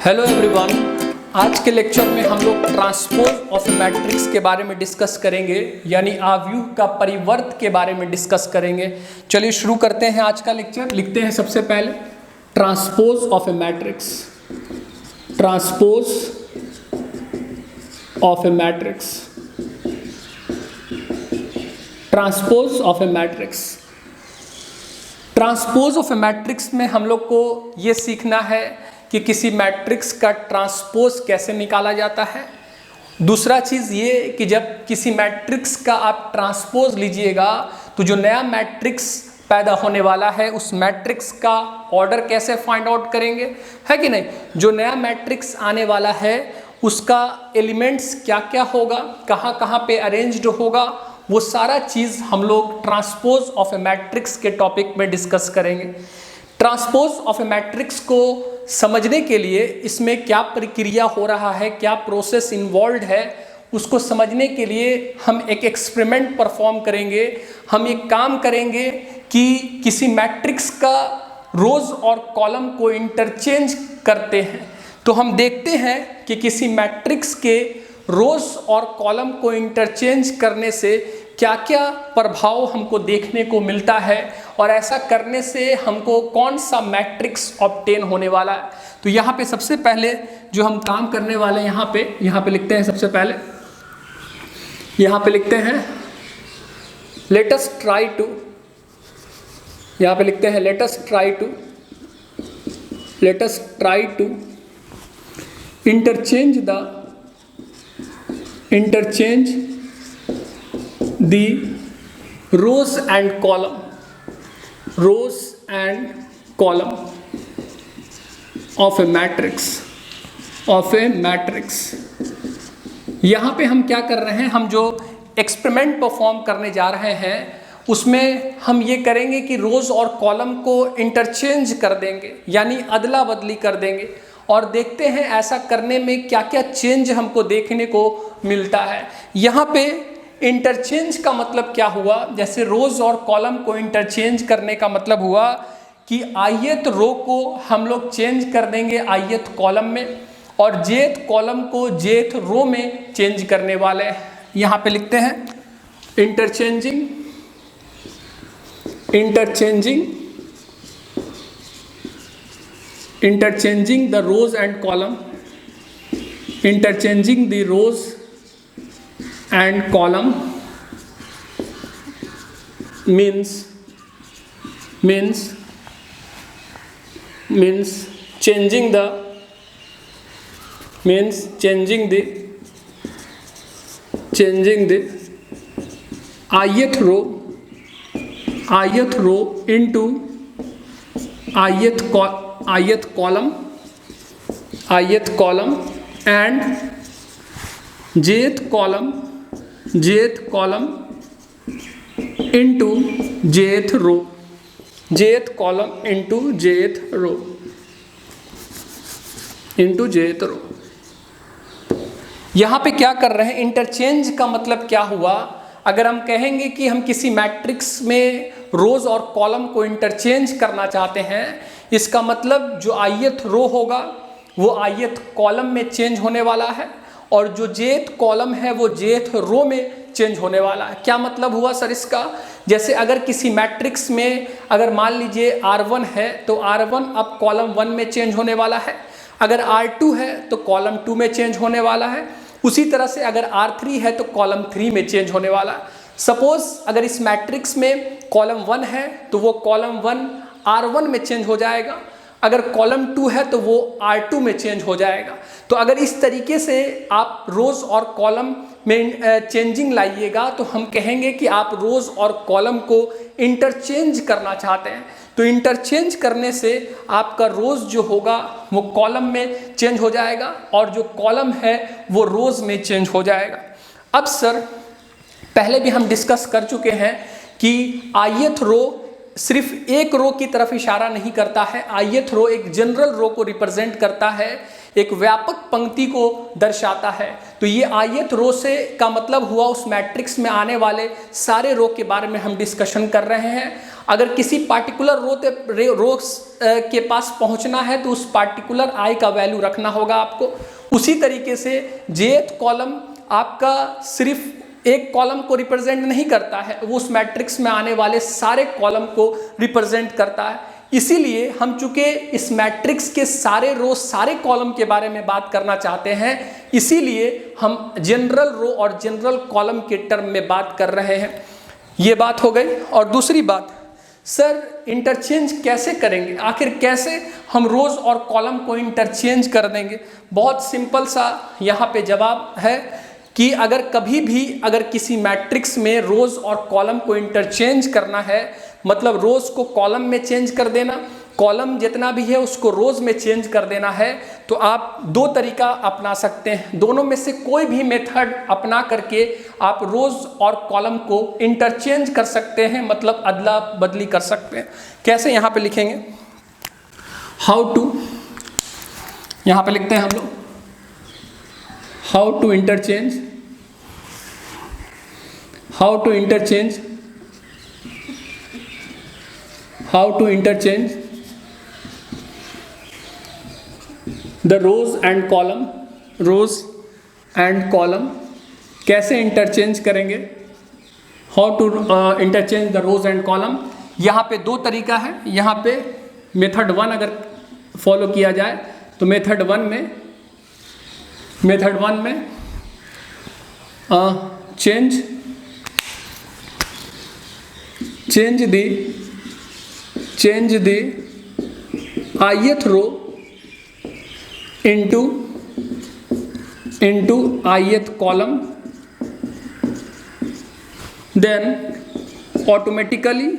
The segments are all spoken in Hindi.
हेलो एवरीवन, आज के लेक्चर में हम लोग ट्रांसपोज ऑफ मैट्रिक्स के बारे में डिस्कस करेंगे, यानी आव्यूह का परिवर्त के बारे में डिस्कस करेंगे। चलिए शुरू करते हैं आज का लेक्चर। लिखते हैं सबसे पहले transpose of A matrix. Transpose of A matrix. Transpose of A matrix. Transpose of A matrix में हम लोग को ये सीखना है कि किसी मैट्रिक्स का ट्रांसपोज कैसे निकाला जाता है। दूसरा चीज़ ये कि जब किसी मैट्रिक्स का आप ट्रांसपोज लीजिएगा तो जो नया मैट्रिक्स पैदा होने वाला है उस मैट्रिक्स का ऑर्डर कैसे फाइंड आउट करेंगे, है कि नहीं। जो नया मैट्रिक्स आने वाला है उसका एलिमेंट्स क्या क्या होगा, कहाँ कहाँ पे अरेंज्ड होगा, वो सारा चीज़ हम लोग ट्रांसपोज ऑफ ए मैट्रिक्स के टॉपिक में डिस्कस करेंगे। ट्रांसपोज ऑफ ए मैट्रिक्स को समझने के लिए इसमें क्या प्रक्रिया हो रहा है, क्या प्रोसेस इन्वॉल्व है, उसको समझने के लिए हम एक एक्सपेरिमेंट परफॉर्म करेंगे। हम एक काम करेंगे कि किसी मैट्रिक्स का रोज और कॉलम को इंटरचेंज करते हैं। तो हम देखते हैं कि किसी मैट्रिक्स के रोज और कॉलम को इंटरचेंज करने से क्या क्या प्रभाव हमको देखने को मिलता है और ऐसा करने से हमको कौन सा मैट्रिक्स ऑब्टेन होने वाला है। तो यहाँ पे सबसे पहले जो हम काम करने वाले हैं यहाँ पे लिखते हैं। सबसे पहले यहाँ पे लिखते हैं लेट अस ट्राई टू। यहाँ पे लिखते हैं let us try to interchange the rows and column of a matrix। यहाँ पे हम क्या कर रहे हैं, हम जो एक्सपेरिमेंट परफॉर्म करने जा रहे हैं उसमें हम ये करेंगे कि रोज और कॉलम को इंटरचेंज कर देंगे, यानी अदला बदली कर देंगे और देखते हैं ऐसा करने में क्या क्या चेंज हमको देखने को मिलता है। यहाँ पे इंटरचेंज का मतलब क्या हुआ, जैसे रोज और कॉलम को इंटरचेंज करने का मतलब हुआ कि ith रो को हम लोग चेंज कर देंगे ith कॉलम में और jth कॉलम को jth रो में चेंज करने वाले हैं। यहाँ पे लिखते हैं interchanging the rows and column, interchanging the rows and column means changing the ith row into ith column and jth column into jth row, यहाँ पे क्या कर रहे हैं, इंटरचेंज का मतलब क्या हुआ। अगर हम कहेंगे कि हम किसी मैट्रिक्स में रोज और कॉलम को इंटरचेंज करना चाहते हैं, इसका मतलब जो ith रो होगा वो ith कॉलम में चेंज होने वाला है और जो jth कॉलम है वो jth रो में चेंज होने वाला है। क्या मतलब हुआ सर इसका, जैसे अगर किसी मैट्रिक्स में अगर मान लीजिए R1 है तो R1 अब कॉलम 1 में चेंज होने वाला है, अगर R2 है तो कॉलम 2 में चेंज होने वाला है, उसी तरह से अगर R3 है तो कॉलम 3 में चेंज होने वाला है। सपोज अगर इस मैट्रिक्स में कॉलम 1 है तो वो कॉलम 1 R1 में चेंज हो जाएगा, अगर कॉलम 2 है तो वो R2 में चेंज हो जाएगा। तो अगर इस तरीके से आप रोज और कॉलम में चेंजिंग लाइएगा तो हम कहेंगे कि आप रोज और कॉलम को इंटरचेंज करना चाहते हैं। तो इंटरचेंज करने से आपका रोज जो होगा वो कॉलम में चेंज हो जाएगा और जो कॉलम है वो रोज में चेंज हो जाएगा। अब सर पहले भी हम डिस्कस कर चुके हैं कि ith रो सिर्फ एक रो की तरफ इशारा नहीं करता है, ith रो एक जनरल रो को रिप्रेजेंट करता है एक व्यापक पंक्ति को दर्शाता है। तो ये ith रो से का मतलब हुआ उस मैट्रिक्स में आने वाले सारे रो के बारे में हम डिस्कशन कर रहे हैं। अगर किसी पार्टिकुलर रो के पास पहुंचना है तो उस पार्टिकुलर i का वैल्यू रखना होगा आपको। उसी तरीके से jth कॉलम आपका सिर्फ एक कॉलम को रिप्रेजेंट नहीं करता है, वो उस मैट्रिक्स में आने वाले सारे कॉलम को रिप्रेजेंट करता है। इसीलिए हम चूंकि इस मैट्रिक्स के सारे रो सारे कॉलम के बारे में बात करना चाहते हैं, इसीलिए हम जनरल रो और जनरल कॉलम के टर्म में बात कर रहे हैं। ये बात हो गई। और दूसरी बात, सर इंटरचेंज कैसे करेंगे, आखिर कैसे हम रोज और कॉलम को इंटरचेंज कर देंगे? बहुत सिंपल सा यहाँ पे जवाब है कि अगर कभी भी अगर किसी मैट्रिक्स में रोज और कॉलम को इंटरचेंज करना है, मतलब रोज को कॉलम में चेंज कर देना, कॉलम जितना भी है उसको रोज में चेंज कर देना है, तो आप दो तरीका अपना सकते हैं। दोनों में से कोई भी मेथड अपना करके आप रोज और कॉलम को इंटरचेंज कर सकते हैं, मतलब अदला बदली कर सकते हैं। कैसे? यहाँ पे लिखेंगे हाउ टू, यहाँ पे लिखते हैं हम लोग how to interchange, how to interchange, how to interchange the rows and column, rows and column कैसे इंटरचेंज करेंगे? How to interchange the rows and column. यहाँ पे दो तरीका है। यहाँ पे मेथड 1 अगर फॉलो किया जाए तो मेथड 1 में change the ith row into ith column, then automatically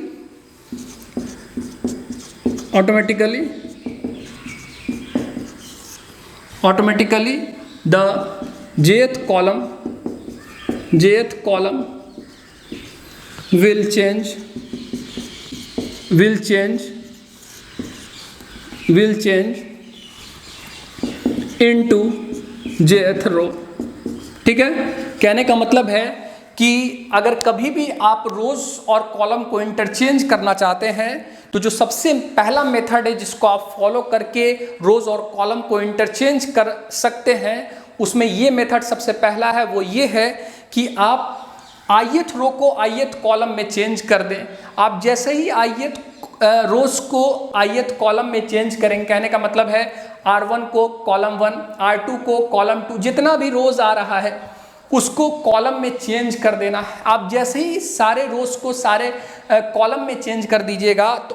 the jth column will change into jth row। ठीक है? कहने का मतलब है कि अगर कभी भी आप रोज और कॉलम को इंटरचेंज करना चाहते हैं तो जो सबसे पहला मेथड है जिसको आप फॉलो करके रोज और कॉलम को इंटरचेंज कर सकते हैं, उसमें ये मेथड सबसे पहला है। वो ये है कि आप ith रो को ith कॉलम में चेंज कर दें। आप जैसे ही ith रोज को ith कॉलम में चेंज करेंगे, कहने का मतलब है R1 को कॉलम 1, R2 को कॉलम 2, जितना भी रोज आ रहा है उसको कॉलम में चेंज कर देना है। आप जैसे ही सारे रोज को सारे कॉलम में चेंज कर दीजिएगा तो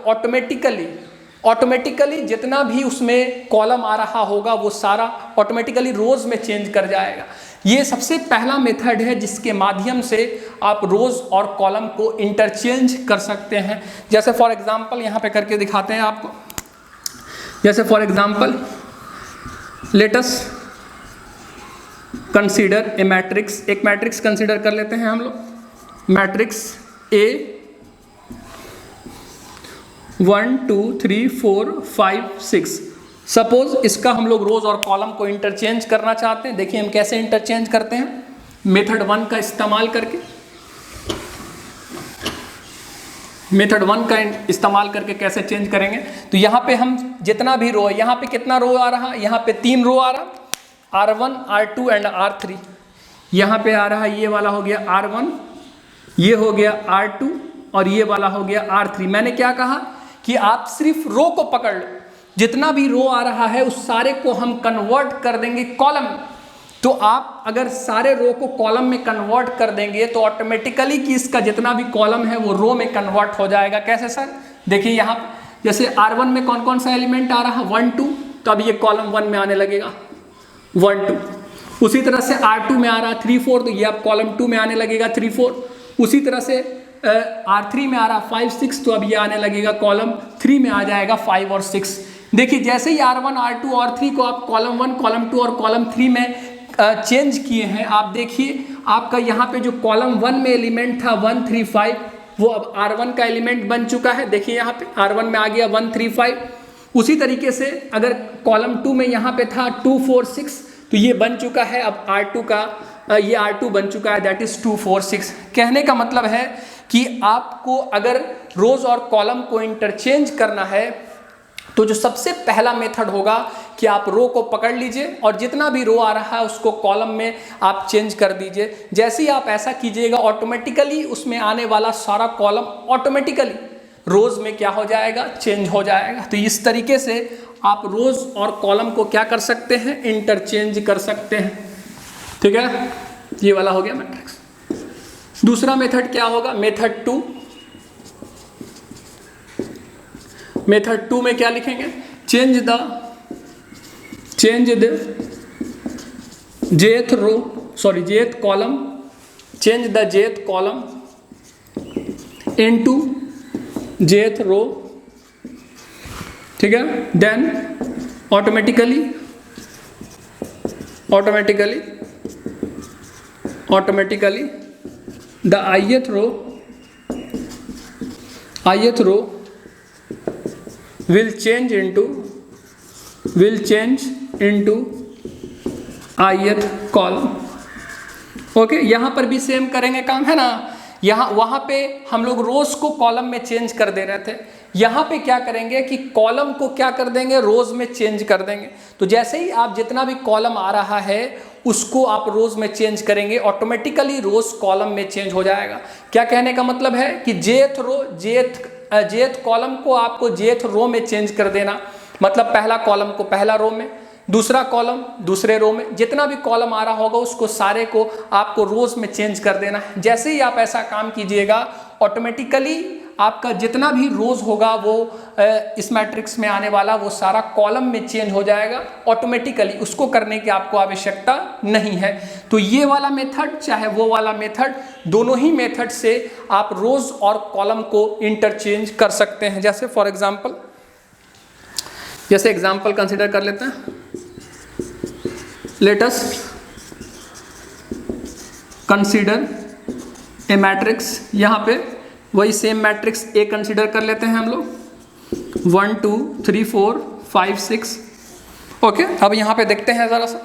ऑटोमेटिकली जितना भी उसमें कॉलम आ रहा होगा वो सारा ऑटोमेटिकली रोज में चेंज कर जाएगा। ये सबसे पहला मेथड है जिसके माध्यम से आप रोज और कॉलम को इंटरचेंज कर सकते हैं। जैसे फॉर एग्जांपल यहाँ पे करके दिखाते हैं आपको। जैसे for example let us consider a matrix, एक मैट्रिक्स कंसीडर कर लेते हैं हम लोग, मैट्रिक्स A 1 2 3 4 5 6। सपोज इसका हम लोग रोज और कॉलम को इंटरचेंज करना चाहते हैं। देखिए हम कैसे इंटरचेंज करते हैं, मेथड 1 का इस्तेमाल करके। मेथड 1 का इस्तेमाल करके कैसे चेंज करेंगे, तो यहाँ पे हम जितना भी रो है, यहाँ पे कितना रो आ रहा है, यहाँ पे 3 रो आ रहा, R1 R2 एंड R3। यहाँ पे आ रहा है ये वाला हो गया R1, ये हो गया R2 और ये वाला हो गया R3। मैंने क्या कहा कि आप सिर्फ रो को पकड़ लो, जितना भी रो आ रहा है उस सारे को हम कन्वर्ट कर देंगे कॉलम। तो आप अगर सारे रो को कॉलम में कन्वर्ट कर देंगे तो ऑटोमेटिकली कि इसका जितना भी कॉलम है वो रो में कन्वर्ट हो जाएगा। कैसे सर? देखिए यहाँ जैसे R1 में कौन कौन सा एलिमेंट आ रहा है 1 2, तो अब ये कॉलम 1 में आने लगेगा 1 2। उसी तरह से R2 में आ रहा है 3 4, तो ये अब कॉलम 2 में आने लगेगा 3 4। उसी तरह से R3 में आ रहा 5 6, तो अब ये आने लगेगा कॉलम 3 में आ जाएगा 5 और 6। देखिए जैसे ही R1 R2 और 3 को आप कॉलम 1 कॉलम 2 और कॉलम 3 में चेंज किए हैं, आप देखिए आपका यहाँ पे जो कॉलम 1 में एलिमेंट था 1 3 5, वो अब R1 का एलिमेंट बन चुका है। देखिए यहाँ पे R1 में आ गया 1 3 5। उसी तरीके से अगर कॉलम 2 में यहाँ पे था 2 4 6, तो ये बन चुका है अब R2 का, ये R2 बन चुका है, दैट इज 2 4 6। कहने का मतलब है कि आपको अगर रोज और कॉलम को इंटरचेंज करना है तो जो सबसे पहला मेथड होगा कि आप रो को पकड़ लीजिए और जितना भी रो आ रहा है उसको कॉलम में आप चेंज कर दीजिए। जैसे ही आप ऐसा कीजिएगा ऑटोमेटिकली उसमें आने वाला सारा कॉलम ऑटोमेटिकली रोज में क्या हो जाएगा, चेंज हो जाएगा। तो इस तरीके से आप रोज और कॉलम को क्या कर सकते हैं, इंटरचेंज कर सकते हैं। ठीक है, ये वाला हो गया मैट्रिक्स। दूसरा मेथड क्या होगा, मेथड 2। मेथड 2 में क्या लिखेंगे, change the jth row, sorry jth column, change the jth column into jth row. ठीक है, then automatically the ith row will change into ith column. Okay, यहाँ पर भी सेम करेंगे काम, है ना। यहाँ वहाँ पे हम लोग रोज को कॉलम में चेंज कर दे रहे थे, यहाँ पे क्या करेंगे कि कॉलम को क्या कर देंगे, रोज में चेंज कर देंगे। तो जैसे ही आप जितना भी कॉलम आ रहा है उसको आप रोज में चेंज करेंगे, ऑटोमेटिकली रोज कॉलम में चेंज हो जाएगा। क्या कहने का मतलब है कि jth कॉलम को आपको jth रो में चेंज कर देना, मतलब पहला कॉलम को पहला रो में, दूसरा कॉलम दूसरे रो में, जितना भी कॉलम आ रहा होगा उसको सारे को आपको रोज में चेंज कर देना है। जैसे ही आप ऐसा काम कीजिएगा ऑटोमेटिकली आपका जितना भी रोज होगा वो इस मैट्रिक्स में आने वाला वो सारा कॉलम में चेंज हो जाएगा ऑटोमेटिकली, उसको करने की आपको आवश्यकता नहीं है। तो ये वाला मेथड चाहे वो वाला मेथड, दोनों ही मेथड से आप रोज और कॉलम को इंटरचेंज कर सकते हैं। जैसे फॉर एग्जांपल, जैसे एग्जांपल कंसीडर कर लेते हैं, let us consider a matrix. यहाँ पे वही सेम मैट्रिक्स ए कंसीडर कर लेते हैं हम लोग, 1 2 3 4 5 6। ओके, अब यहाँ पे देखते हैं जरा सा,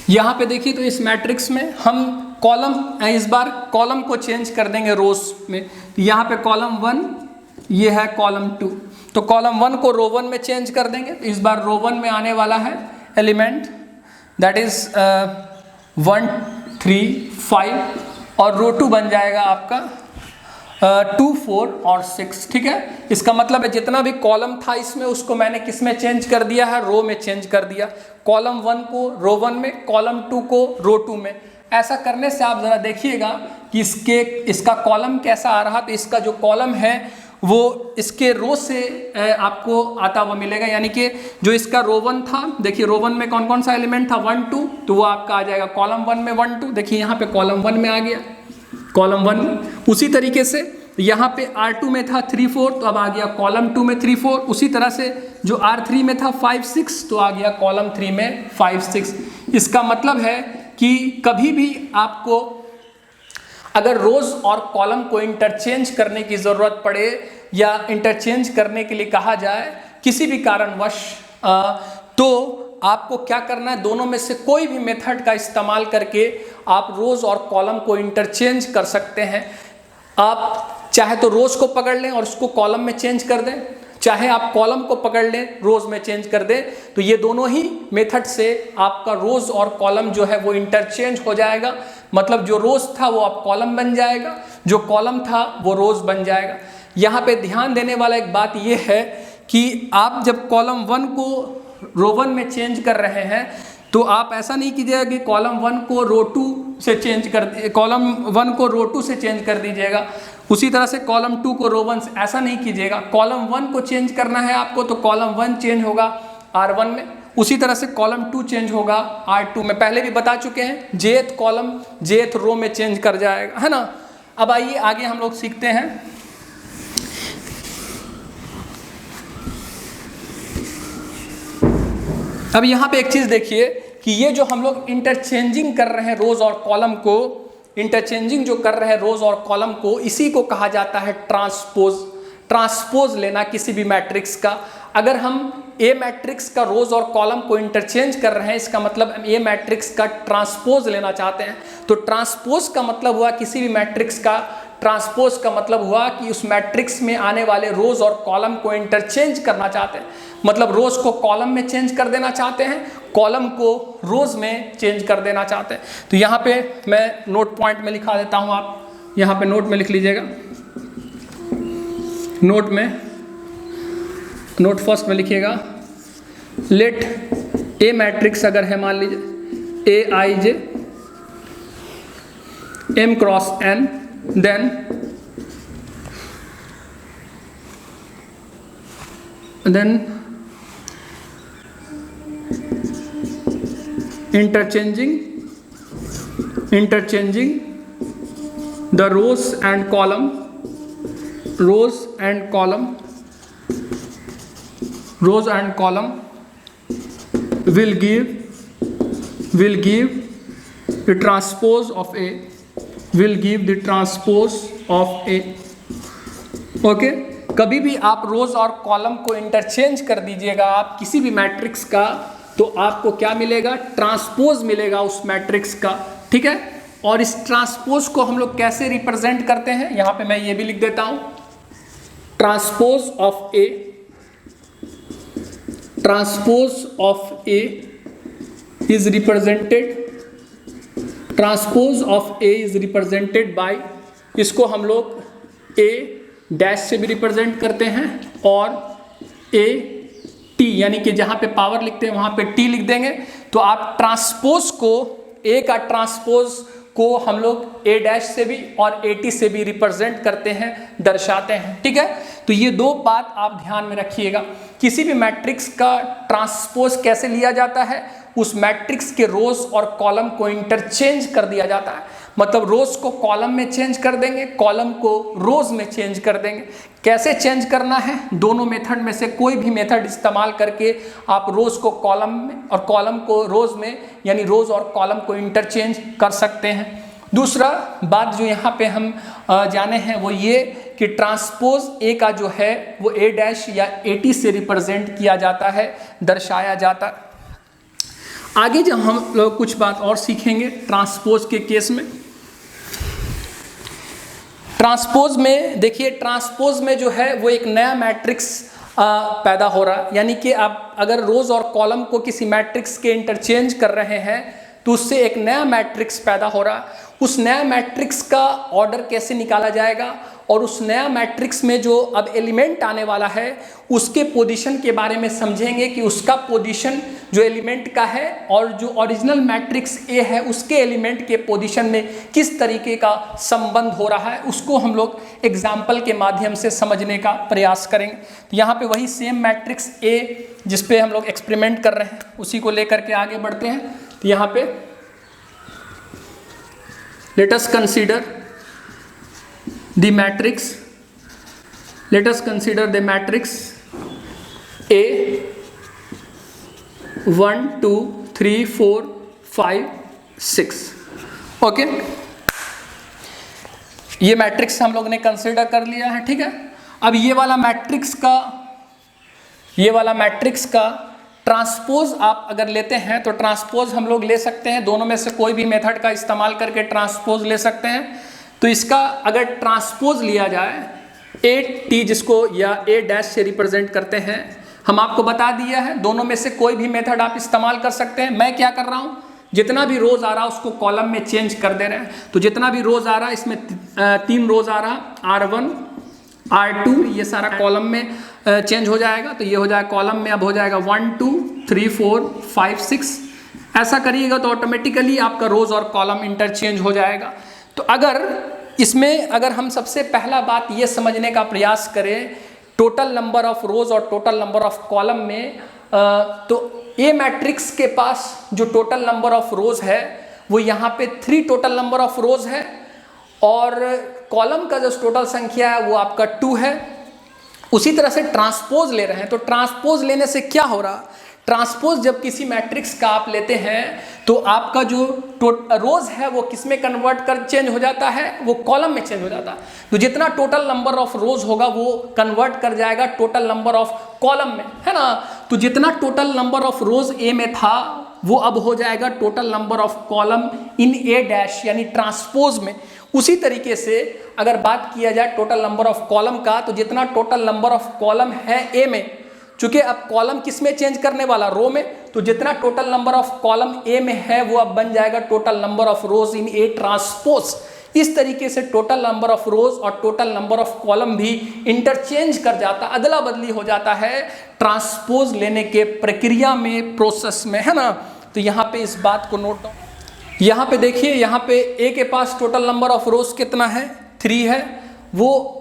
यहाँ पे देखिए तो इस मैट्रिक्स में हम कॉलम, इस बार कॉलम को चेंज कर देंगे रोज में। यहाँ पे कॉलम 1, ये है कॉलम 2, तो कॉलम 1 को रो 1 में चेंज कर देंगे। तो इस बार रो 1 में आने वाला है एलिमेंट दैट इज 1 3 5 और रो 2 बन जाएगा आपका 2 4 और 6। ठीक है, इसका मतलब है जितना भी कॉलम था इसमें उसको मैंने किस में चेंज कर दिया है, रो में चेंज कर दिया। कॉलम 1 को रो 1 में, कॉलम 2 को रो 2 में। ऐसा करने से आप ज़रा देखिएगा कि इसका कॉलम कैसा आ रहा। तो इसका जो कॉलम है वो इसके रो से आपको आता हुआ मिलेगा, यानी कि जो इसका रो 1 था, देखिए रो 1 में कौन कौन सा एलिमेंट था, 1 2, तो वो आपका आ जाएगा कॉलम 1 में 1 2। देखिए यहाँ पे कॉलम 1 में आ गया, कॉलम 1 में। उसी तरीके से यहाँ पे R2 में था 3 4, तो अब आ गया कॉलम 2 में 3 4। उसी तरह से जो R3 में था 5 6, तो आ गया कॉलम 3 में 5 6। इसका मतलब है कि कभी भी आपको अगर रोज और कॉलम को इंटरचेंज करने की ज़रूरत पड़े या इंटरचेंज करने के लिए कहा जाए किसी भी कारणवश, तो आपको क्या करना है, दोनों में से कोई भी मेथड का इस्तेमाल करके आप रोज और कॉलम को इंटरचेंज कर सकते हैं। आप चाहे तो रोज को पकड़ लें और उसको कॉलम में चेंज कर दें, चाहे आप कॉलम को पकड़ लें रोज में चेंज कर दें। तो ये दोनों ही मेथड से आपका रोज और कॉलम जो है वो इंटरचेंज हो जाएगा। मतलब जो रोज था वो अब कॉलम बन जाएगा, जो कॉलम था वो रोज बन जाएगा। यहाँ पे ध्यान देने वाला एक बात ये है कि आप जब कॉलम 1 को रो 1 में चेंज कर रहे हैं तो आप ऐसा नहीं कीजिएगा कि कॉलम 1 को रो 2 से चेंज कर, कॉलम 1 को रो 2 से चेंज कर दीजिएगा। उसी तरह से कॉलम 2 को रो 1 से, ऐसा नहीं कीजिएगा। कॉलम 1 को चेंज करना है आपको तो कॉलम 1 चेंज होगा R1 में, उसी तरह से कॉलम 2 चेंज होगा R2 में। पहले भी बता चुके हैं, jth कॉलम jth रो में चेंज कर जाएगा, है ना। अब आइए आगे हम लोग सीखते हैं। अब यहाँ पे एक चीज़ देखिए कि ये जो हम लोग इंटरचेंजिंग कर रहे हैं रोज और कॉलम को, इंटरचेंजिंग जो कर रहे हैं रोज और कॉलम को, इसी को कहा जाता है ट्रांसपोज। ट्रांसपोज लेना किसी भी मैट्रिक्स का। अगर हम ए मैट्रिक्स का रोज और कॉलम को इंटरचेंज कर रहे हैं, इसका मतलब हम ए मैट्रिक्स का ट्रांसपोज लेना चाहते हैं। तो ट्रांसपोज का मतलब हुआ किसी भी मैट्रिक्स का, ट्रांसपोज का मतलब हुआ कि उस मैट्रिक्स में आने वाले रोज और कॉलम को इंटरचेंज करना चाहते हैं। मतलब रोज को कॉलम में चेंज कर देना चाहते हैं, कॉलम को रोज में चेंज कर देना चाहते हैं। तो यहाँ पे मैं नोट पॉइंट में लिखा देता हूँ, आप यहाँ पे नोट में लिख लीजिएगा। नोट में, नोट फर्स्ट में लिखिएगा, लेट ए मैट्रिक्स अगर है, मान लीजिए A i j m cross n, then interchanging the rows and column will give the transpose of A, will give the transpose of A। Okay, कभी भी आप रोज और कॉलम को इंटरचेंज कर दीजिएगा आप किसी भी मैट्रिक्स का, तो आपको क्या मिलेगा? ट्रांसपोज मिलेगा उस मैट्रिक्स का, ठीक है। और इस ट्रांसपोज को हम लोग कैसे रिप्रेजेंट करते हैं, यहां पे मैं ये भी लिख देता हूं, transpose of A, transpose of A is represented, transpose of A is represented by, इसको हम लोग ए डैश से भी रिप्रेजेंट करते हैं और ए टी, यानी कि जहां पे पावर लिखते हैं वहां पे टी लिख देंगे। तो आप ट्रांसपोज को, ए का ट्रांसपोज को हम लोग ए डैश से भी और ए टी से भी रिप्रेजेंट करते हैं, दर्शाते हैं, ठीक है। तो ये दो बात आप ध्यान में रखिएगा। किसी भी मैट्रिक्स का ट्रांसपोज कैसे लिया जाता है, उस मैट्रिक्स के रोज और कॉलम को इंटरचेंज कर दिया जाता है। मतलब रोज को कॉलम में चेंज कर देंगे, कॉलम को रोज में चेंज कर देंगे। कैसे चेंज करना है? दोनों मेथड में से कोई भी मेथड इस्तेमाल करके आप रोज को कॉलम में और कॉलम को रोज में, यानी रोज और कॉलम को इंटरचेंज कर सकते हैं। दूसरा बात जो यहाँ पे हम जाने हैं वो ये कि ट्रांसपोज ए का जो है वो ए डैश या ए टी से रिप्रेजेंट किया जाता है, दर्शाया जाता है। आगे जब हम लोग कुछ बात और सीखेंगे ट्रांसपोज के केस में, ट्रांसपोज में देखिए, ट्रांसपोज में जो है वो एक नया मैट्रिक्स पैदा हो रहा है। यानी कि आप अगर रोज और कॉलम को किसी मैट्रिक्स के इंटरचेंज कर रहे हैं तो उससे एक नया मैट्रिक्स पैदा हो रहा है। उस नया मैट्रिक्स का ऑर्डर कैसे निकाला जाएगा और उस नया मैट्रिक्स में जो अब एलिमेंट आने वाला है उसके पोजीशन के बारे में समझेंगे कि उसका पोजीशन जो एलिमेंट का है और जो ओरिजिनल मैट्रिक्स ए है उसके एलिमेंट के पोजीशन में किस तरीके का संबंध हो रहा है, उसको हम लोग एग्जाम्पल के माध्यम से समझने का प्रयास करेंगे। तो यहाँ पे वही सेम मैट्रिक्स ए जिस पे हम लोग एक्सपेरिमेंट कर रहे हैं उसी को लेकर के आगे बढ़ते हैं। तो यहाँ पे let us consider the matrix, let us consider the matrix A 1 2 3 4 5 6। Okay, ये मैट्रिक्स हम लोग ने कंसिडर कर लिया है, ठीक है। अब ये वाला मैट्रिक्स का ट्रांसपोज आप अगर लेते हैं तो ट्रांसपोज हम लोग ले सकते हैं, दोनों में से कोई भी मेथड का इस्तेमाल करके ट्रांसपोज ले सकते हैं। तो इसका अगर ट्रांसपोज लिया जाए ए टी, जिसको या ए डैश से रिप्रेजेंट करते हैं, हम आपको बता दिया है दोनों में से कोई भी मेथड आप इस्तेमाल कर सकते हैं। मैं क्या कर रहा हूँ, जितना भी रोज आ रहा है उसको कॉलम में चेंज कर दे रहे हैं। तो जितना भी रोज आ रहा है इसमें 3 रोज आ रहा, R1 R2, ये सारा कॉलम में चेंज हो जाएगा। तो ये हो जाएगा कॉलम में, अब हो जाएगा 1 2 3 4 5 6। ऐसा करिएगा तो ऑटोमेटिकली आपका रोज और कॉलम इंटरचेंज हो जाएगा। तो अगर इसमें अगर हम सबसे पहला बात ये समझने का प्रयास करें टोटल नंबर ऑफ रोज और टोटल नंबर ऑफ कॉलम में, तो ए मैट्रिक्स के पास जो टोटल नंबर ऑफ रोज है वो यहाँ पे 3 टोटल नंबर ऑफ रोज है और कॉलम का जो टोटल संख्या है वो आपका 2 है। उसी तरह से ट्रांसपोज ले रहे हैं, तो ट्रांसपोज लेने से क्या हो रहा, ट्रांसपोज जब किसी मैट्रिक्स का आप लेते हैं तो आपका जो रोज है वो किस में कन्वर्ट कर चेंज हो जाता है, वो कॉलम में चेंज हो जाता है। तो जितना टोटल नंबर ऑफ रोज होगा वो कन्वर्ट कर जाएगा टोटल नंबर ऑफ कॉलम में, है ना। तो जितना टोटल नंबर ऑफ रोज ए में था वो अब हो जाएगा total number of column in A dash यानी ट्रांसपोज में। उसी तरीके से अगर बात किया जाए टोटल नंबर ऑफ कॉलम का, तो जितना टोटल नंबर ऑफ कॉलम है ए में, चूंकि अब कॉलम किस में चेंज करने वाला, रो में, तो जितना total number of column A में है वो अब बन जाएगा total number of rows in A transpose. इस तरीके से टोटल नंबर ऑफ रोज और टोटल नंबर ऑफ कॉलम भी इंटरचेंज कर जाता, अदला बदली हो जाता है ट्रांसपोज लेने के प्रक्रिया में, प्रोसेस में, है ना। तो यहाँ पे इस बात को नोट, यहाँ पे देखिए, यहाँ पे ए के पास टोटल नंबर ऑफ रोज कितना है, 3 है, वो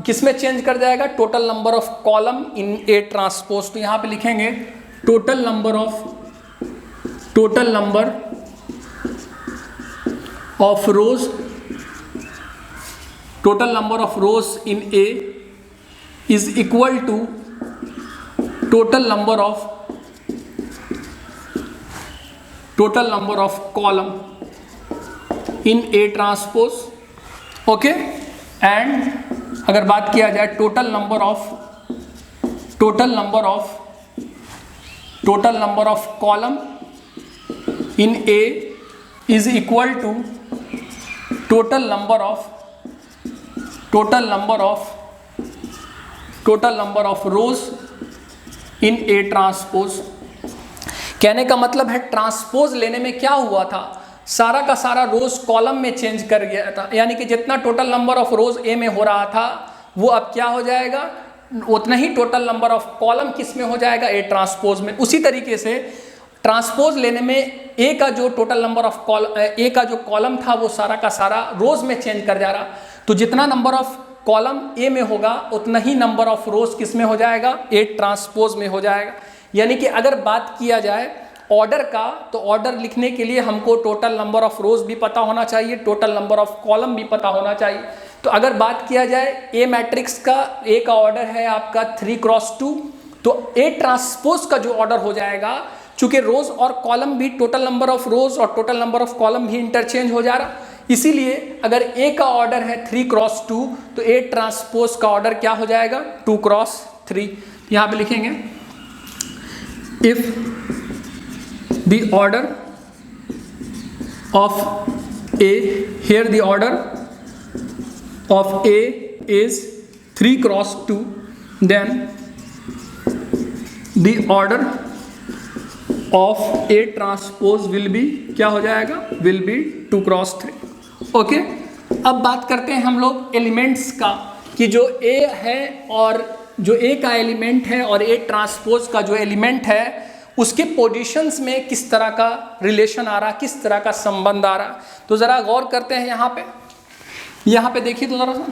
किस में चेंज कर जाएगा, total number of column in A transpose. तो यहाँ पे लिखेंगे total number of rows, total number of rows in A is equal to total number of column in A transpose. Okay, and अगर बात किया जाए total number of column in A is equal to total number of rows in A transpose. कहने का मतलब है ट्रांसपोज लेने में क्या हुआ था, सारा का सारा रोज कॉलम में चेंज कर गया था, यानी कि जितना टोटल नंबर ऑफ रोज ए में हो रहा था वो अब क्या हो जाएगा, उतना ही टोटल नंबर ऑफ कॉलम किस में हो जाएगा, ए ट्रांसपोज में। उसी तरीके से ट्रांसपोज लेने में ए का जो टोटल नंबर ऑफ ए का जो कॉलम था वो सारा का सारा रोज में चेंज कर जा रहा, तो जितना नंबर ऑफ कॉलम ए में होगा उतना ही नंबर ऑफ रोज किस में हो जाएगा, ए ट्रांसपोज में हो जाएगा। यानी कि अगर बात किया जाए ऑर्डर का, तो ऑर्डर लिखने के लिए हमको टोटल नंबर ऑफ रोज भी पता होना चाहिए, टोटल नंबर ऑफ कॉलम भी पता होना चाहिए। तो अगर बात किया जाए ए मैट्रिक्स का, ए का ऑर्डर है आपका 3x2, तो ए ट्रांसपोज का जो ऑर्डर हो जाएगा, चूंकि रोज और कॉलम भी, टोटल नंबर ऑफ रोज और टोटल नंबर ऑफ कॉलम भी इंटरचेंज हो जा रहा, इसीलिए अगर ए का ऑर्डर है 3x2 तो ए ट्रांसपोज का ऑर्डर क्या हो जाएगा, 2x3। यहाँ पे लिखेंगे if the order of A, here the order of A is 3x2, then the order of A transpose will be क्या हो जाएगा, will be 2x3। ओके, अब बात करते हैं हम लोग एलिमेंट्स का, कि जो A है और जो A का एलिमेंट है और A ट्रांसपोज का जो एलिमेंट है उसके पोजीशंस में किस तरह का रिलेशन आ रहा, किस तरह का संबंध आ रहा। तो जरा गौर करते हैं यहाँ पे देखिए तो जरा सा,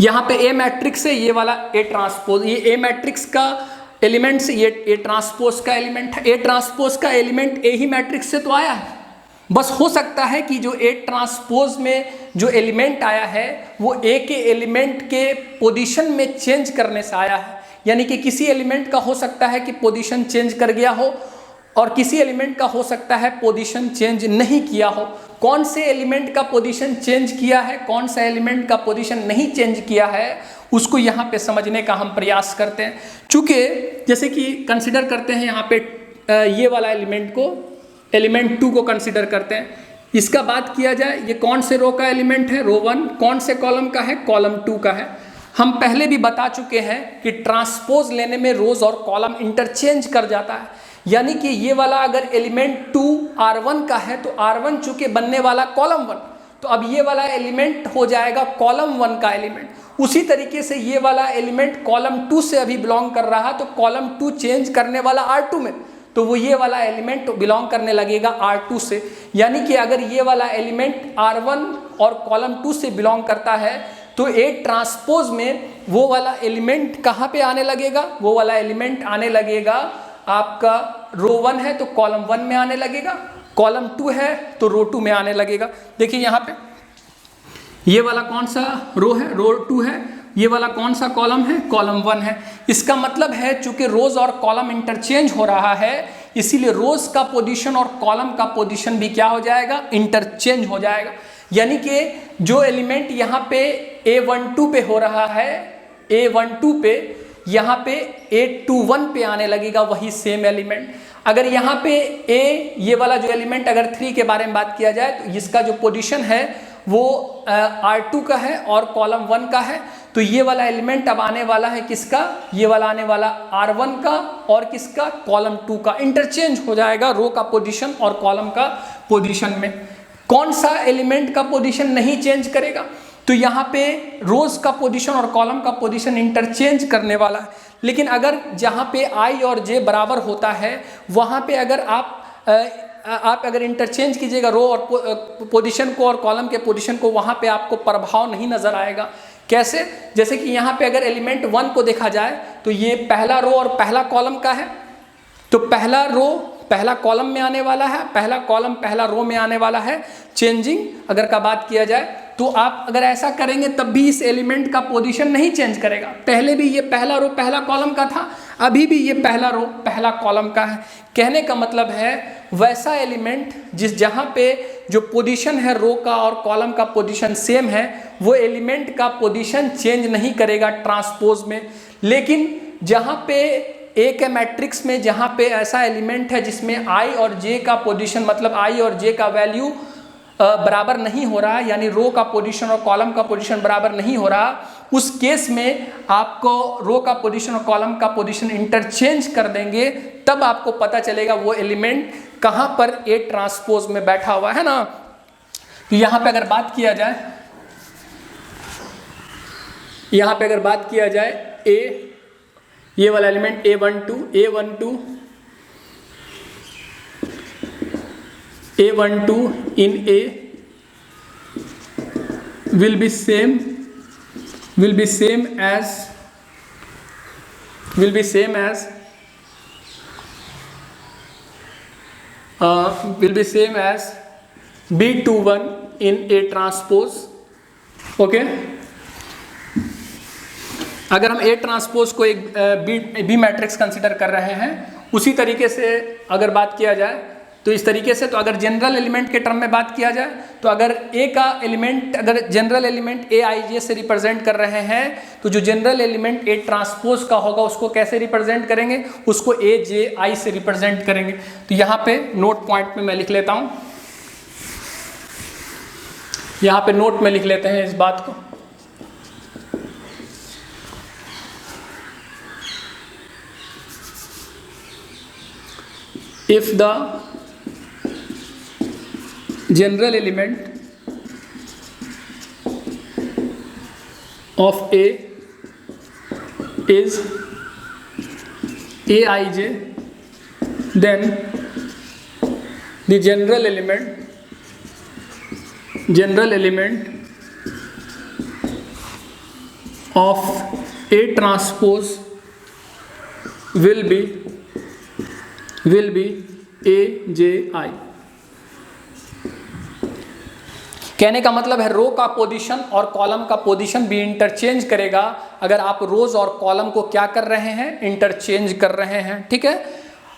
यहाँ पे ए मैट्रिक्स है, ये वाला ए ट्रांसपोज, ये ए मैट्रिक्स का एलिमेंट से ये ए ट्रांसपोज का एलिमेंट है। ए ट्रांसपोज का एलिमेंट ए ही मैट्रिक्स से तो आया है, बस हो सकता है कि जो ए ट्रांसपोज में जो एलिमेंट आया है वो ए के एलिमेंट के पोजीशन में चेंज करने से आया है, यानी कि किसी एलिमेंट का हो सकता है कि पोजीशन चेंज कर गया हो और किसी एलिमेंट का हो सकता है पोजीशन चेंज नहीं किया हो। कौन से एलिमेंट का पोजीशन चेंज किया है, कौन सा एलिमेंट का पोजीशन नहीं चेंज किया है, उसको यहाँ पे समझने का हम प्रयास करते हैं। चूँकि जैसे कि कंसिडर करते हैं यहाँ पे ये वाला एलिमेंट को, एलिमेंट 2 को कंसिडर करते हैं। इसका बात किया जाए, ये कौन से रो का एलिमेंट है, रो 1, कौन से कॉलम का है, कॉलम 2 का है। हम पहले भी बता चुके हैं कि ट्रांसपोज लेने में रोज और कॉलम इंटरचेंज कर जाता है, यानी कि ये वाला अगर एलिमेंट 2 R1 का है तो R1 चूंकि बनने वाला कॉलम 1, तो अब ये वाला एलिमेंट हो जाएगा कॉलम 1 का एलिमेंट। उसी तरीके से ये वाला एलिमेंट कॉलम 2 से अभी बिलोंग कर रहा, तो कॉलम 2 चेंज करने वाला R2 में, तो वो ये वाला एलिमेंट बिलोंग करने लगेगा R2 से। यानी कि अगर ये वाला एलिमेंट R1 और कॉलम 2 से बिलोंग करता है तो ए ट्रांसपोज में वो वाला एलिमेंट कहाँ पे आने लगेगा, वो वाला एलिमेंट आने लगेगा आपका रो 1 है तो कॉलम 1 में आने लगेगा, कॉलम 2 है तो रो 2 में आने लगेगा। देखिए यहाँ पे ये वाला कौन सा रो है, रो 2 है, ये वाला कौन सा कॉलम है, कॉलम 1 है। इसका मतलब है चूंकि रोज और कॉलम इंटरचेंज हो रहा है, इसीलिए रोज का पोजीशन और कॉलम का पोजीशन भी क्या हो जाएगा, इंटरचेंज हो जाएगा। यानी कि जो एलिमेंट यहाँ पे A12 पे हो रहा है, A12 पे यहाँ पे A21 पे आने लगेगा वही सेम एलिमेंट। अगर यहाँ पे ये वाला जो एलिमेंट अगर 3 के बारे में बात किया जाए तो इसका जो पोजीशन है वो R2 का है और कॉलम 1 का है, तो ये वाला एलिमेंट अब आने वाला है किसका, ये वाला आने वाला R1 का और किसका, कॉलम 2 का। इंटरचेंज हो जाएगा रो का पोजीशन और कॉलम का पोजीशन में। कौन सा एलिमेंट का पोजीशन नहीं चेंज करेगा, तो यहाँ पे रोज का पोजीशन और कॉलम का पोजीशन इंटरचेंज करने वाला है। लेकिन अगर जहाँ पे I और J बराबर होता है वहाँ पे अगर आप अगर इंटरचेंज कीजिएगा रो और पोजीशन को और कॉलम के पोजीशन को, वहाँ पे आपको प्रभाव नहीं नजर आएगा। कैसे, जैसे कि यहाँ पे अगर एलिमेंट 1 को देखा जाए तो ये पहला रो और पहला कॉलम का है, तो पहला रो पहला कॉलम में आने वाला है, पहला कॉलम पहला रो में आने वाला है। चेंजिंग अगर का बात किया जाए तो आप अगर ऐसा करेंगे तब भी इस एलिमेंट का पोजीशन नहीं चेंज करेगा। पहले भी ये पहला रो पहला कॉलम का था, अभी भी ये पहला रो पहला कॉलम का है। कहने का मतलब है वैसा एलिमेंट जहाँ पे जो पोजीशन है रो का और कॉलम का पोजीशन सेम है, वो एलिमेंट का पोजीशन चेंज नहीं करेगा ट्रांसपोज में। लेकिन जहाँ पे ए के मैट्रिक्स में जहाँ पे ऐसा एलिमेंट है जिसमें I और J का पोजीशन, मतलब I और J का वैल्यू बराबर नहीं हो रहा, यानी रो का पोजीशन और कॉलम का पोजीशन बराबर नहीं हो रहा, उस केस में आपको रो का पोजीशन और कॉलम का पोजीशन इंटरचेंज कर देंगे, तब आपको पता चलेगा वो एलिमेंट कहाँ पर A ट्रांसपोज में बैठा हुआ है ना। तो यहाँ पे अगर बात किया जाए, यहाँ पे अगर बात किया जाए ये वाला element A12 in A will be same as B21 in A transpose. Okay, अगर हम A ट्रांसपोज को एक बी मैट्रिक्स कंसिडर कर रहे हैं, उसी तरीके से अगर बात किया जाए तो इस तरीके से, तो अगर जनरल एलिमेंट के टर्म में बात किया जाए तो अगर A का एलिमेंट, अगर जनरल एलिमेंट AIJ से रिप्रेजेंट कर रहे हैं, तो जो जनरल एलिमेंट A ट्रांसपोज का होगा उसको कैसे रिप्रेजेंट करेंगे, उसको AJI से रिप्रेजेंट करेंगे। तो यहाँ पे नोट पॉइंट में मैं लिख लेता हूँ, यहाँ पे नोट में लिख लेते हैं इस बात को। If the general element of A is Aij, then the general element of A transpose will be AJI। कहने का मतलब है रो का पोजीशन और कॉलम का पोजीशन भी इंटरचेंज करेगा अगर आप रोज और कॉलम को क्या कर रहे हैं, इंटरचेंज कर रहे हैं। ठीक है,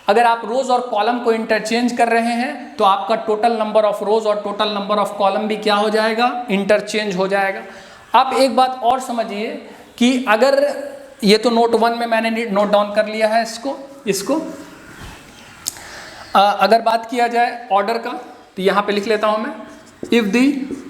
अगर आप रोज और कॉलम को इंटरचेंज कर रहे हैं तो आपका टोटल नंबर ऑफ रोज और टोटल नंबर ऑफ कॉलम भी क्या हो जाएगा, इंटरचेंज हो जाएगा। आप एक बात और समझिए कि अगर ये तो नोट 1 में मैंने नोट डाउन कर लिया है इसको अगर बात किया जाए ऑर्डर का, तो यहाँ पे लिख लेता हूँ मैं, इफ दी,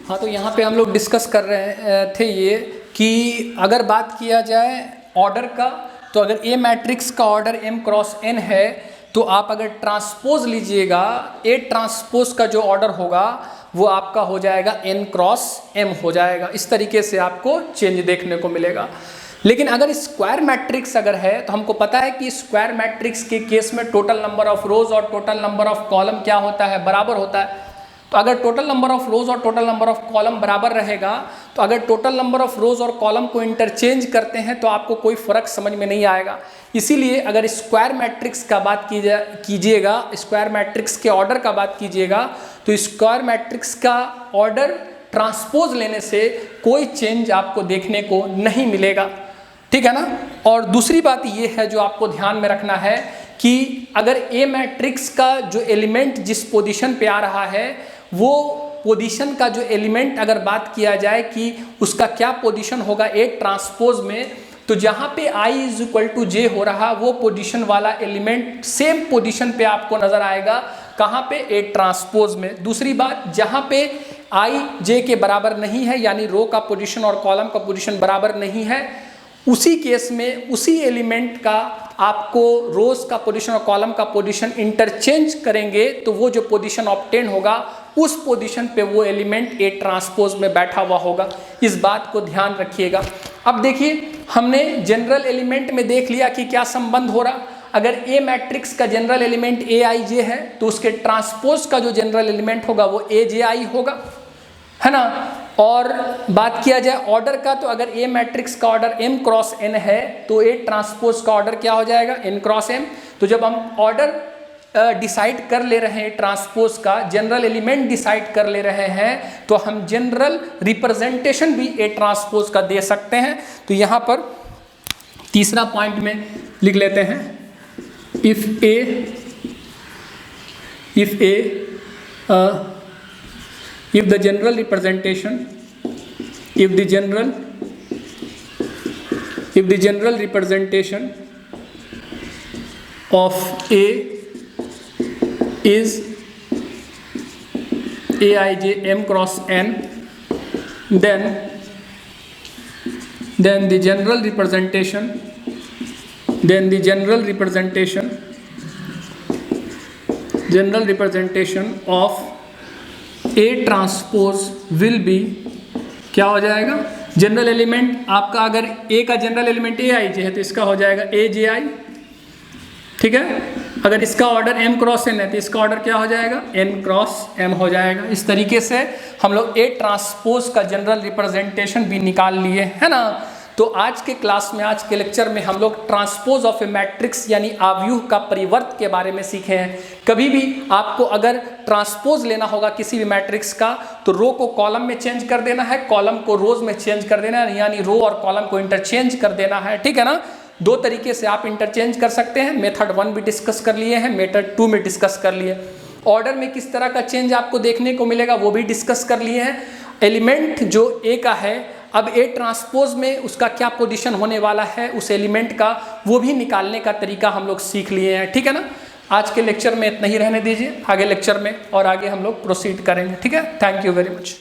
हाँ तो यहाँ पे हम लोग डिस्कस कर रहे थे ये कि अगर बात किया जाए ऑर्डर का, तो अगर ए मैट्रिक्स का ऑर्डर m क्रॉस n है, तो आप अगर ट्रांसपोज लीजिएगा, ए ट्रांसपोज का जो ऑर्डर होगा वो आपका हो जाएगा n क्रॉस m हो जाएगा। इस तरीके से आपको चेंज देखने को मिलेगा। लेकिन अगर स्क्वायर मैट्रिक्स अगर है, तो हमको पता है कि स्क्वायर मैट्रिक्स के केस में टोटल नंबर ऑफ रोज और टोटल नंबर ऑफ कॉलम क्या होता है, बराबर होता है। तो अगर टोटल नंबर ऑफ रोज और टोटल नंबर ऑफ कॉलम बराबर रहेगा, तो अगर टोटल नंबर ऑफ रोज और कॉलम को इंटरचेंज करते हैं तो आपको कोई फर्क समझ में नहीं आएगा। इसीलिए अगर स्क्वायर मैट्रिक्स का बात कीजिएगा, स्क्वायर मैट्रिक्स के ऑर्डर का बात कीजिएगा, तो स्क्वायर मैट्रिक्स का ऑर्डर ट्रांसपोज लेने से कोई चेंज आपको देखने को नहीं मिलेगा, ठीक है ना। और दूसरी बात ये है जो आपको ध्यान में रखना है कि अगर ए मैट्रिक्स का जो एलिमेंट जिस पोजीशन पे आ रहा है वो पोजीशन का जो एलिमेंट अगर बात किया जाए कि उसका क्या पोजीशन होगा ए ट्रांसपोज में, तो जहाँ पे i इज इक्वल टू जे हो रहा वो पोजीशन वाला एलिमेंट सेम पोजीशन पे आपको नजर आएगा, कहाँ पे ए ट्रांसपोज में। दूसरी बात, जहाँ पे i j के बराबर नहीं है यानी रो का पोजीशन और कॉलम का पोजीशन बराबर नहीं है, उसी केस में उसी एलिमेंट का आपको रोज का पोजीशन और कॉलम का पोजीशन इंटरचेंज करेंगे तो वो जो पोजीशन ऑब्टेन होगा उस पोजीशन पे वो एलिमेंट ए ट्रांसपोज में बैठा हुआ होगा। इस बात को ध्यान रखिएगा। अब देखिए हमने जनरल एलिमेंट में देख लिया कि क्या संबंध हो रहा। अगर ए मैट्रिक्स का जनरल एलिमेंट ए आई जे है तो उसके ट्रांसपोज का जो जनरल एलिमेंट होगा वो ए जे आई होगा, है ना। और बात किया जाए ऑर्डर का, तो अगर ए मैट्रिक्स का ऑर्डर m क्रॉस n है तो ए ट्रांसपोज का ऑर्डर क्या हो जाएगा, n क्रॉस m। तो जब हम ऑर्डर डिसाइड कर ले रहे हैं ट्रांसपोज का, जनरल एलिमेंट डिसाइड कर ले रहे हैं, तो हम जनरल रिप्रेजेंटेशन भी ए ट्रांसपोज का दे सकते हैं। तो यहाँ पर तीसरा पॉइंट में लिख लेते हैं, if the general representation of A is aij m cross n, then the general representation of A transpose will be क्या हो जाएगा, जनरल एलिमेंट आपका अगर A का जनरल एलिमेंट ए आई जे है तो इसका हो जाएगा ए जे आई, ठीक है। अगर इसका ऑर्डर m क्रॉस n है तो इसका ऑर्डर क्या हो जाएगा, n क्रॉस m हो जाएगा। इस तरीके से हम लोग A ट्रांसपोज का जनरल रिप्रेजेंटेशन भी निकाल लिए, है ना। तो आज के क्लास में, आज के लेक्चर में हम लोग ट्रांसपोज ऑफ ए मैट्रिक्स यानी आव्यूह का परिवर्त के बारे में सीखे हैं। कभी भी आपको अगर ट्रांसपोज लेना होगा किसी भी मैट्रिक्स का तो रो को कॉलम में चेंज कर देना है, कॉलम को रोज में चेंज कर देना है, यानी रो और कॉलम को इंटरचेंज कर देना है, ठीक है ना। दो तरीके से आप इंटरचेंज कर सकते हैं। मेथड 1 भी डिस्कस कर लिए हैं, मेथड 2 में डिस्कस कर लिए। ऑर्डर में किस तरह का चेंज आपको देखने को मिलेगा वो भी डिस्कस कर लिए हैं। एलिमेंट जो ए का है, अब ए ट्रांसपोज में उसका क्या पोजीशन होने वाला है उस एलिमेंट का, वो भी निकालने का तरीका हम लोग सीख लिए हैं, ठीक है ना। आज के लेक्चर में इतना ही रहने दीजिए, आगे लेक्चर में और आगे हम लोग प्रोसीड करेंगे, ठीक है। Thank you very much.